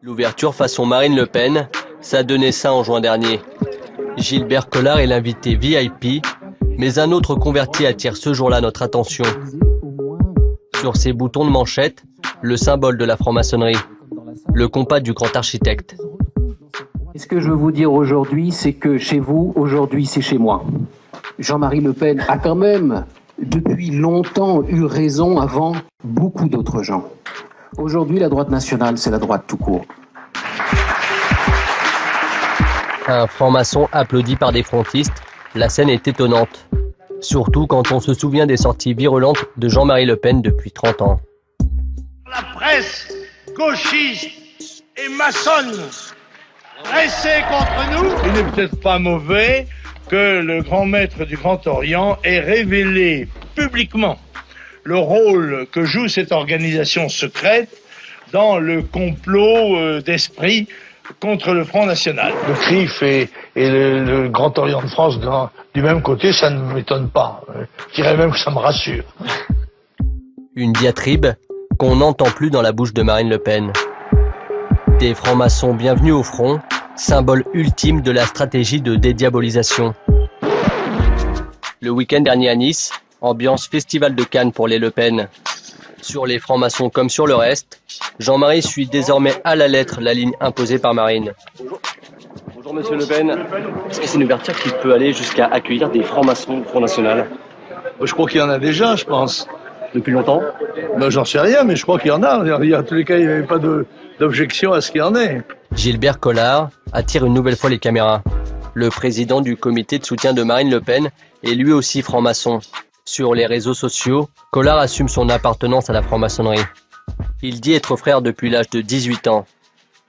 L'ouverture façon Marine Le Pen, ça donnait ça en juin dernier. Gilbert Collard est l'invité VIP, mais un autre converti attire ce jour-là notre attention. Sur ses boutons de manchette, le symbole de la franc-maçonnerie, le compas du grand architecte. Ce que je veux vous dire aujourd'hui, c'est que chez vous, aujourd'hui, c'est chez moi. Jean-Marie Le Pen a quand même, depuis longtemps, eu raison avant beaucoup d'autres gens. Aujourd'hui, la droite nationale, c'est la droite tout court. Un franc-maçon applaudi par des frontistes, la scène est étonnante. Surtout quand on se souvient des sorties virulentes de Jean-Marie Le Pen depuis 30 ans. La presse gauchiste et maçonne dressée contre nous. Il n'est peut-être pas mauvais que le grand maître du Grand Orient ait révélé publiquement le rôle que joue cette organisation secrète dans le complot d'esprit contre le Front National. Le CRIF et le Grand Orient de France du même côté, ça ne m'étonne pas. Je dirais même que ça me rassure. Une diatribe qu'on n'entend plus dans la bouche de Marine Le Pen. Des francs-maçons bienvenus au front, symbole ultime de la stratégie de dédiabolisation. Le week-end dernier à Nice, ambiance festival de Cannes pour les Le Pen. Sur les francs-maçons comme sur le reste, Jean-Marie suit désormais à la lettre la ligne imposée par Marine. Bonjour Monsieur Le Pen. Est-ce que c'est une ouverture qui peut aller jusqu'à accueillir des francs-maçons au Front National? Je crois qu'il y en a déjà, je pense. Depuis longtemps? J'en sais rien, mais je crois qu'il y en a. En tous les cas, il n'y avait pas d'objection à ce qu'il y en ait. Gilbert Collard attire une nouvelle fois les caméras. Le président du comité de soutien de Marine Le Pen est lui aussi franc-maçon. Sur les réseaux sociaux, Collard assume son appartenance à la franc-maçonnerie. Il dit être frère depuis l'âge de 18 ans.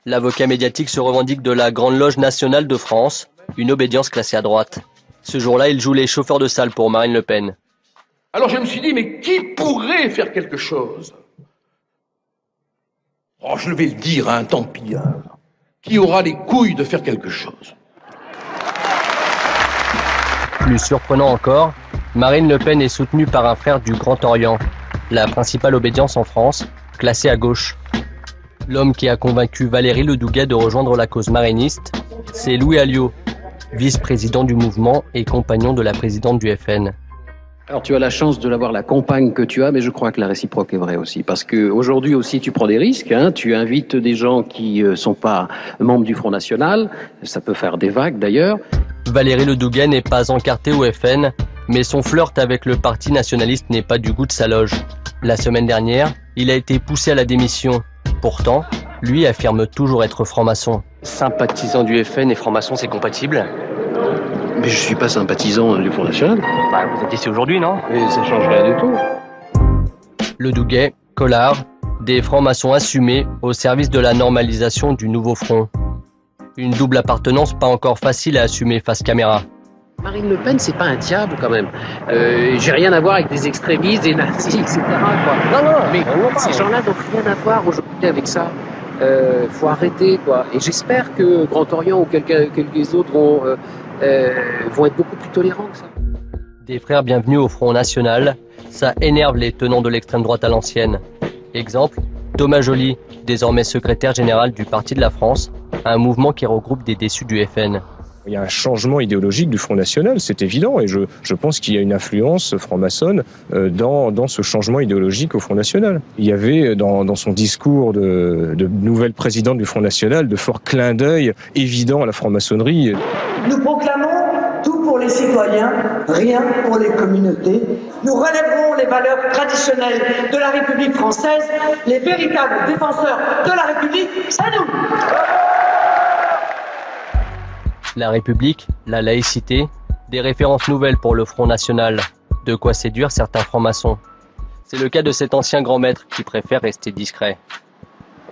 L'avocat médiatique se revendique de la Grande Loge nationale de France, une obédience classée à droite. Ce jour-là, il joue les chauffeurs de salle pour Marine Le Pen. Alors je me suis dit, mais qui pourrait faire quelque chose? Oh, je vais le dire, hein, tant pis. Hein. Qui aura les couilles de faire quelque chose? Plus surprenant encore, Marine Le Pen est soutenue par un frère du Grand Orient, la principale obédience en France, classée à gauche. L'homme qui a convaincu Valérie Ledouguet de rejoindre la cause mariniste, c'est Louis Alliot, vice-président du mouvement et compagnon de la présidente du FN. Alors tu as la chance de l'avoir la compagne que tu as, mais je crois que la réciproque est vraie aussi. Parce qu'aujourd'hui aussi tu prends des risques, hein, tu invites des gens qui sont pas membres du Front National, ça peut faire des vagues d'ailleurs. Valérie Ledouguet n'est pas encartée au FN, mais son flirt avec le parti nationaliste n'est pas du goût de sa loge. La semaine dernière, il a été poussé à la démission. Pourtant, lui affirme toujours être franc-maçon. Sympathisant du FN et franc-maçon, c'est compatible? Mais je suis pas sympathisant du Front National. Bah, vous êtes ici aujourd'hui, non? Et ça change rien du tout. Ledouguet, Collard, des francs-maçons assumés au service de la normalisation du nouveau front. Une double appartenance pas encore facile à assumer face caméra. Marine Le Pen, c'est pas un diable quand même. J'ai rien à voir avec des extrémistes, des nazis, etc. Quoi. Non, mais ces gens-là n'ont rien à voir aujourd'hui avec ça. Faut arrêter, quoi. Et j'espère que Grand Orient ou quelques autres vont être beaucoup plus tolérants que ça. Des frères bienvenus au Front National, ça énerve les tenants de l'extrême droite à l'ancienne. Exemple, Thomas Joly, désormais secrétaire général du Parti de la France, un mouvement qui regroupe des déçus du FN. Il y a un changement idéologique du Front National, c'est évident, et je pense qu'il y a une influence franc-maçonne dans ce changement idéologique au Front National. Il y avait dans son discours de nouvelle présidente du Front National de forts clins d'œil évidents à la franc-maçonnerie. Nous proclamons tout pour les citoyens, rien pour les communautés. Nous relèverons les valeurs traditionnelles de la République française. Les véritables défenseurs de la République, c'est nous. La République, la laïcité, des références nouvelles pour le Front National. De quoi séduire certains francs-maçons. C'est le cas de cet ancien grand maître qui préfère rester discret.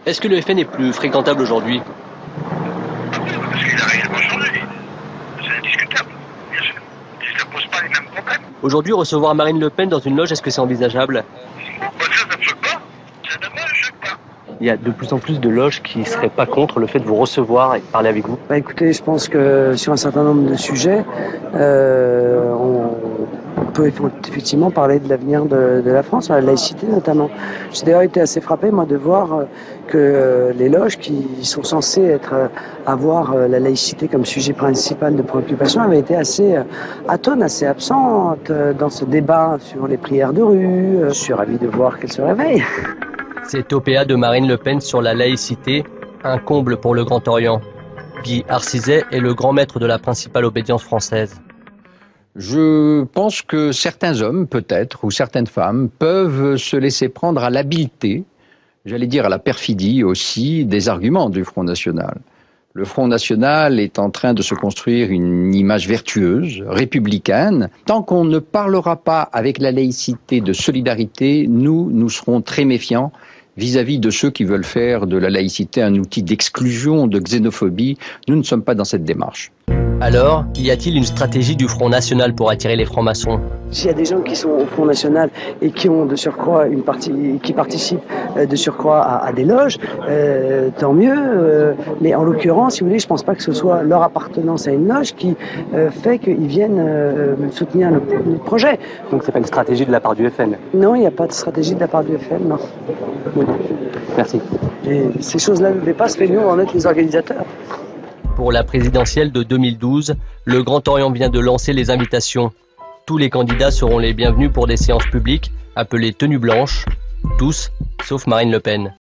Est-ce que le FN est plus fréquentable aujourd'hui? Parce qu'il a réellement changé. C'est indiscutable, bien sûr. Ça ne pose pas les mêmes problèmes. Aujourd'hui, recevoir Marine Le Pen dans une loge, est-ce que c'est envisageable? Ça ne me choque pas. Ça ne me choque pas. Il y a de plus en plus de loges qui ne seraient pas contre le fait de vous recevoir et de parler avec vous. Écoutez, je pense que sur un certain nombre de sujets, peut effectivement parler de l'avenir de la France, la laïcité notamment. J'ai d'ailleurs été assez frappé, moi, de voir que les loges qui sont censées avoir la laïcité comme sujet principal de préoccupation avaient été assez atones, assez absentes dans ce débat sur les prières de rue. Je suis ravi de voir qu'elles se réveillent. Cet OPA de Marine Le Pen sur la laïcité, un comble pour le Grand Orient. Guy Arcizet est le grand maître de la principale obédience française. Je pense que certains hommes, peut-être, ou certaines femmes, peuvent se laisser prendre à l'habileté, j'allais dire à la perfidie aussi, des arguments du Front National. Le Front National est en train de se construire une image vertueuse, républicaine. Tant qu'on ne parlera pas avec la laïcité de solidarité, nous serons très méfiants vis-à-vis de ceux qui veulent faire de la laïcité un outil d'exclusion, de xénophobie. Nous ne sommes pas dans cette démarche. Alors, y a-t-il une stratégie du Front National pour attirer les francs-maçons? S'il y a des gens qui sont au Front National et qui ont de surcroît une partie, qui participent de surcroît à des loges, tant mieux. Mais en l'occurrence, si vous voulez, je pense pas que ce soit leur appartenance à une loge qui fait qu'ils viennent soutenir le projet. Donc c'est pas une stratégie de la part du FN? Non, il n'y a pas de stratégie de la part du FN, non. Oui. Merci. Et ces choses-là ne dépassent, mais nous, on en est les organisateurs. Pour la présidentielle de 2012, le Grand Orient vient de lancer les invitations. Tous les candidats seront les bienvenus pour des séances publiques appelées tenues blanches, tous sauf Marine Le Pen.